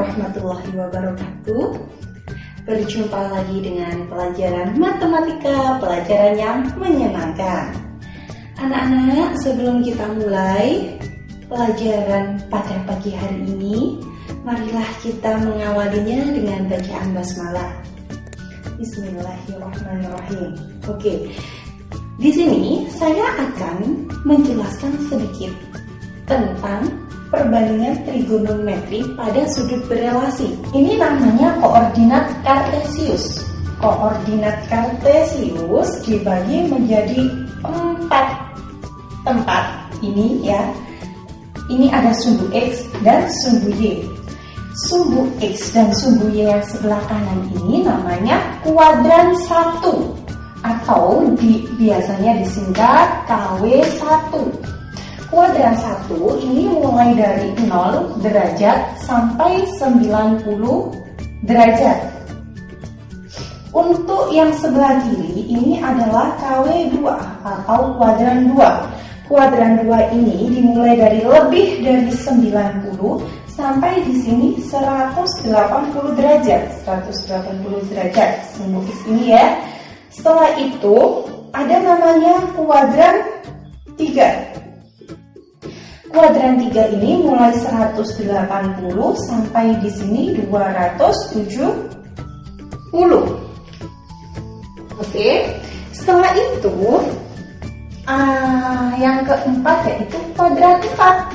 warahmatullahi wabarakatuh. Berjumpa lagi dengan pelajaran matematika, pelajaran yang menyenangkan. Anak-anak, sebelum kita mulai pelajaran pada pagi hari ini, marilah kita mengawalinya dengan bacaan basmalah. Bismillahirrahmanirrahim. Oke, di sini saya akan menjelaskan sedikit tentang perbandingan trigonometri pada sudut berelasi. Ini namanya koordinat kartesius. Koordinat kartesius dibagi menjadi 4 tempat. Ini ya. Ini ada sumbu X dan sumbu Y. Sumbu X dan sumbu Y yang sebelah kanan ini namanya kuadran 1 atau biasanya disingkat KW1. Kuadran 1 ini mulai dari 0 derajat sampai 90 derajat. Untuk yang sebelah kiri ini adalah KW2 atau kuadran 2. Kuadran 2 ini dimulai dari lebih dari 90 sampai di sini 180 derajat. 180 derajat sumbu X ini ya. Setelah itu ada namanya kuadran 3. Kuadran 3 ini mulai 180 sampai di sini 270. Oke, setelah itu yang keempat yaitu kuadran 4.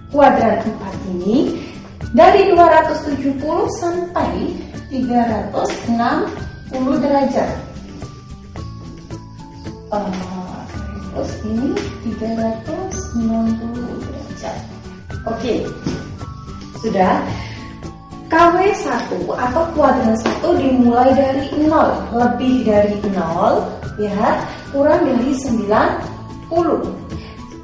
Kuadran 4 ini dari 270 sampai 360 derajat. Terus ini 360 derajat. Oke, sudah. KW1 atau kuadran 1 dimulai dari 0, lebih dari 0 ya, kurang dari 90.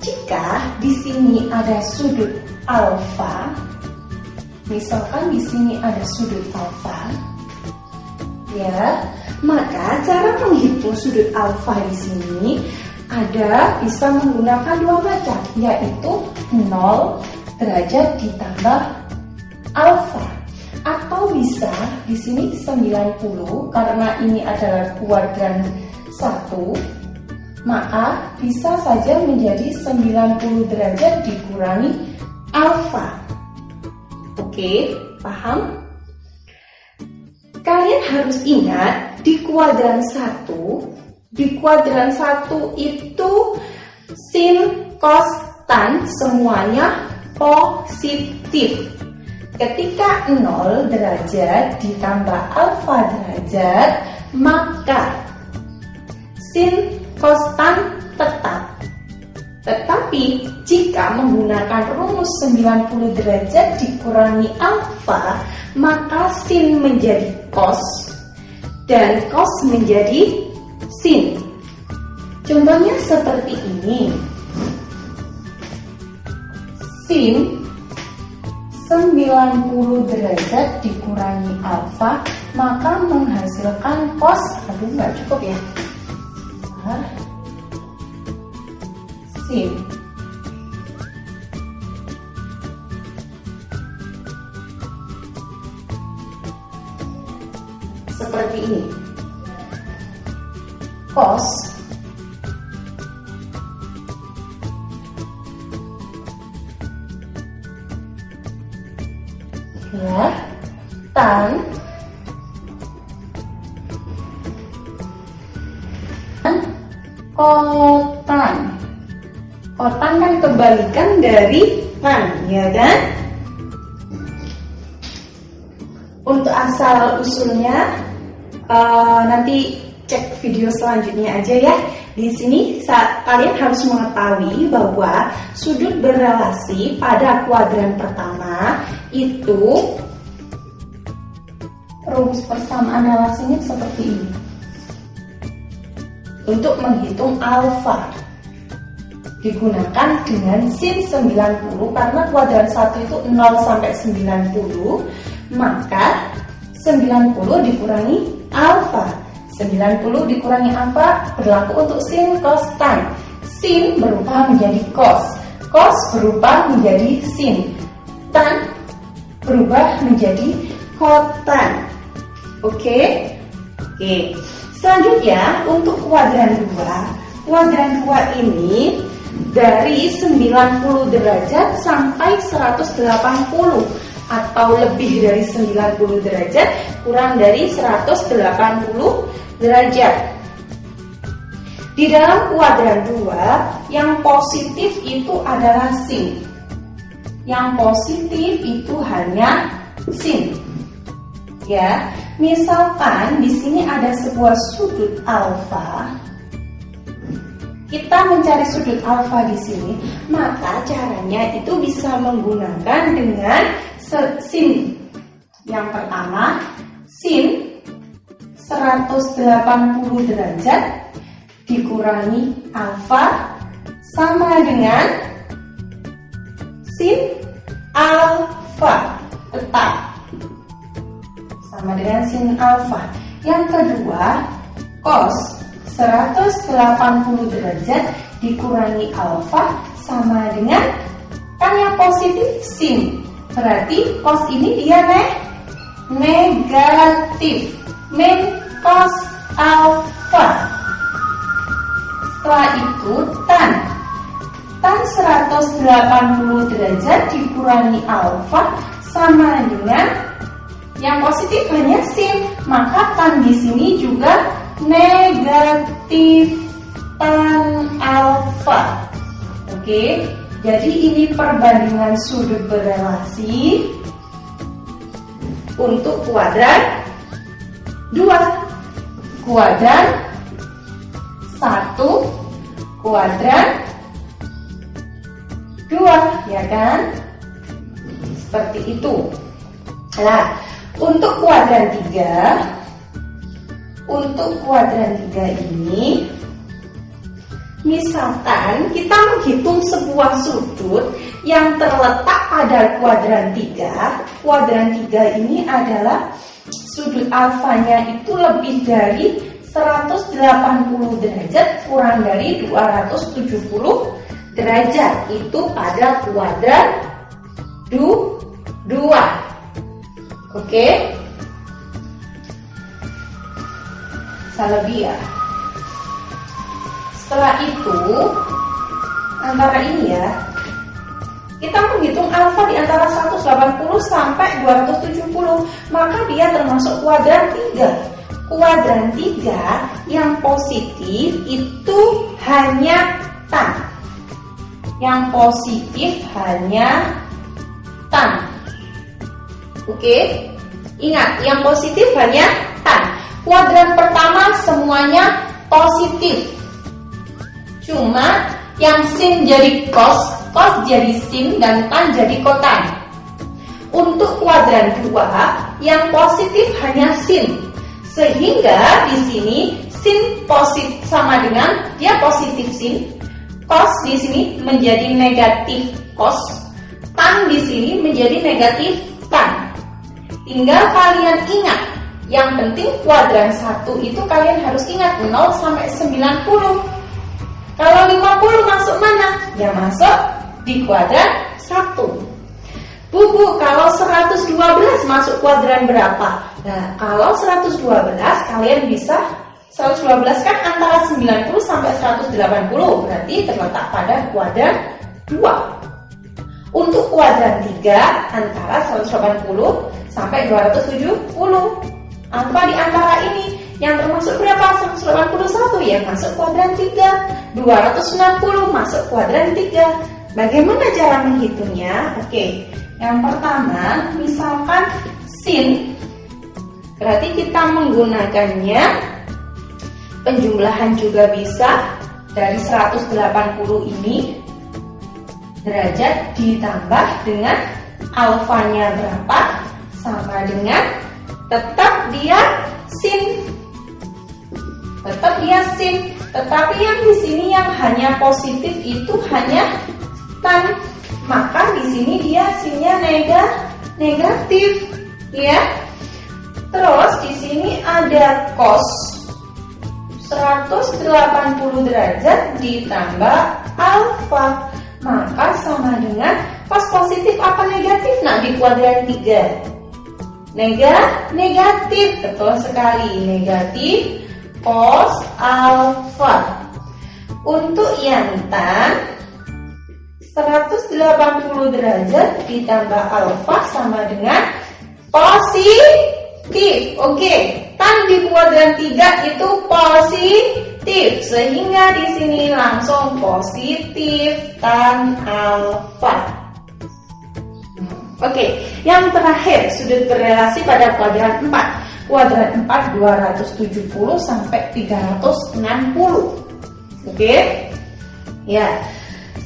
Jika di sini ada sudut alfa, misalkan di sini ada sudut alfa ya, maka cara menghitung sudut alfa di sini bisa menggunakan 2 macam, yaitu 0 derajat ditambah alfa, atau bisa di sini 90 karena ini adalah kuadran 1, maka bisa saja menjadi 90 derajat dikurangi alfa. Oke, paham? Kalian harus ingat di kuadran 1 itu sin, cos, tan semuanya positif. Ketika 0 derajat ditambah alfa derajat, maka sin, cos, tan tetap. Tetapi jika menggunakan rumus 90 derajat dikurangi alfa, maka sin menjadi cos dan cos menjadi sin. Contohnya seperti ini. Sin 90 derajat dikurangi alfa, maka menghasilkan cos. Aduh, nggak cukup ya. Sin seperti ini. Cos ya, tan kotan. Kotan kan kebalikan dari tan, ya kan? Untuk asal usulnya nanti cek video selanjutnya aja ya. Di sini kalian harus mengetahui bahwa sudut berelasi pada kuadran pertama itu rumus persamaan relasinya seperti ini. Untuk menghitung alfa digunakan dengan sin 90 karena kuadran 1 itu 0 sampai 90, maka 90 dikurangi alfa. 90 dikurangi alfa berlaku untuk sin, cos, tan. Sin berubah menjadi cos, cos berubah menjadi sin, tan berubah menjadi kotan. Oke. Selanjutnya untuk kuadran 2. Kuadran 2 ini dari 90 derajat sampai 180 atau lebih dari 90 derajat kurang dari 180 derajat. Di dalam kuadran 2 yang positif itu adalah sin. Yang positif itu hanya sin. Ya, misalkan di sini ada sebuah sudut alfa. Kita mencari sudut alfa di sini, maka caranya itu bisa menggunakan dengan sin. Yang pertama, sin 180 derajat dikurangi alfa sama dengan sin alfa, tetap sama dengan sin alfa. Yang kedua, cos 180 derajat dikurangi alfa sama dengan, kan yang positif sin, berarti cos ini dia negatif, min cos alfa. Setelah itu tan 180 derajat dikurangi alfa sama dengan, yang positif hanya sin, maka tan di sini juga negatif tan alfa. Oke, jadi ini perbandingan sudut berelasi untuk kuadran 2, kuadran 1, kuadran 2, ya kan? Seperti itu. Nah, untuk kuadran 3, ini, misalkan kita menghitung sebuah sudut yang terletak pada kuadran 3. Kuadran 3 ini adalah sudut alfanya itu lebih dari 180 derajat kurang dari 270 derajat. Itu pada kuadran 2. Oke. Salah lebih ya. Setelah itu, antara ini ya, kita menghitung alfa di antara 180 sampai 270, maka dia termasuk kuadran 3. Kuadran 3 yang positif itu hanya tan. Yang positif hanya tan. Oke, ingat, yang positif hanya tan. Kuadran pertama semuanya positif. Cuma yang sin jadi cos, cos jadi sin, dan tan jadi kotan. Untuk kuadran 2 yang positif hanya sin. Sehingga di sini sin positif sama dengan dia positif sin. Cos di sini menjadi negatif cos. Tan di sini menjadi negatif tan. Tinggal kalian ingat, yang penting kuadran 1 itu kalian harus ingat 0 sampai 90. Kalau 50 masuk mana? Ya masuk di kuadran 1. Bu, kalau 112 masuk kuadran berapa? Nah, kalau 112 kalian bisa, 112 kan antara 90 sampai 180, berarti terletak pada kuadran 2. Untuk kuadran 3 antara 180 sampai 270. Apa di antara ini? Yang termasuk berapa? 181 ya masuk kuadran 3. 260 masuk kuadran 3. Bagaimana cara menghitungnya? Oke, yang pertama misalkan sin, berarti kita menggunakannya penjumlahan juga bisa. Dari 180 ini derajat ditambah dengan alfanya berapa sama dengan tetap dia sin. Tetapi yang di sini yang hanya positif itu hanya tan. Maka di sini dia sinnya negatif, ya. Terus di sini ada cos 180 derajat ditambah alfa. maka sama dengan cos positif apa negatif? Nah, di kuadran 3. Negatif, betul sekali. Negatif cos alfa. Untuk yang tan 180 derajat ditambah alfa sama dengan positif. Oke, tan di kuadran 3 itu positif, sehingga di sini langsung positif tan alfa. Oke, yang terakhir sudut berrelasi pada kuadran 4. Kuadran 4 270 sampai 360. Oke. Ya.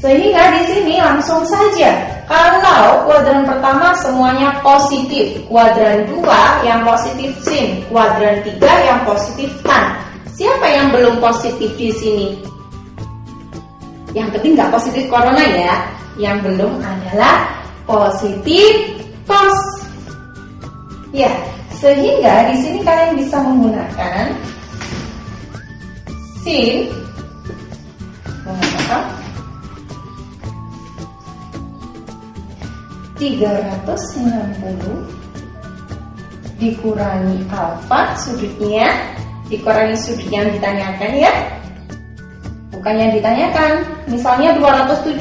Sehingga di sini langsung saja, kalau kuadran pertama semuanya positif, kuadran 2 yang positif sin, kuadran 3 yang positif tan. Siapa yang belum positif di sini? Yang penting nggak positif corona ya. Yang belum adalah positif cos. Ya, sehingga di sini kalian bisa menggunakan sin 360 dikurangi alfa sudutnya, dikurangi sudut yang ditanyakan ya, bukan yang ditanyakan. Misalnya 275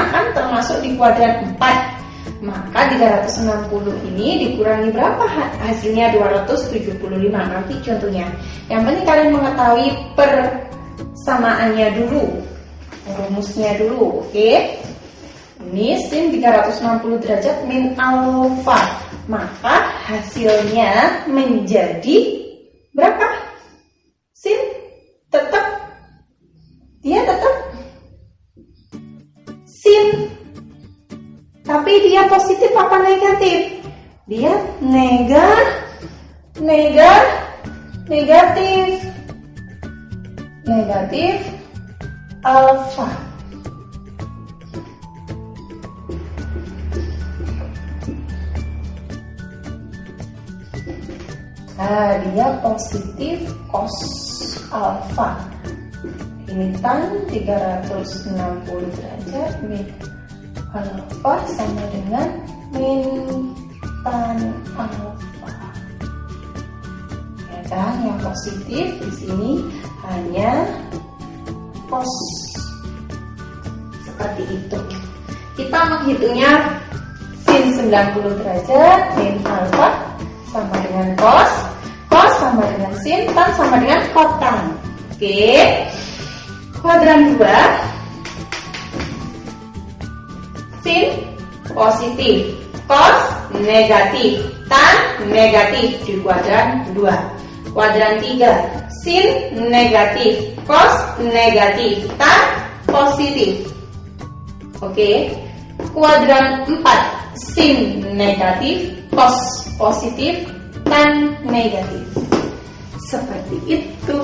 kan termasuk di kuadran 4, maka 360 ini dikurangi berapa? Hasilnya 275. Nanti contohnya. Yang penting kalian mengetahui persamaannya dulu, rumusnya dulu. Oke. Ini sin 360 derajat min alfa, maka hasilnya menjadi berapa? Sin dia tetap sin, tapi dia positif apa negatif? Dia negatif alfa. Nah, dia positif cos alfa. Ini tan 360 derajat min alfa sama dengan min tan alfa. Ya kan, yang positif di sini hanya cos. Seperti itu. Kita menghitungnya sin 90 derajat min alfa sama dengan cos, cos sama dengan sin, tan sama dengan kotan. Oke. Kuadran 2, sin positif, cos negatif, tan negatif di kuadran 2. Kuadran 3, sin negatif, cos negatif, tan positif. Oke. Kuadran 4, sin negatif, cos positif, tan negatif. Seperti itu.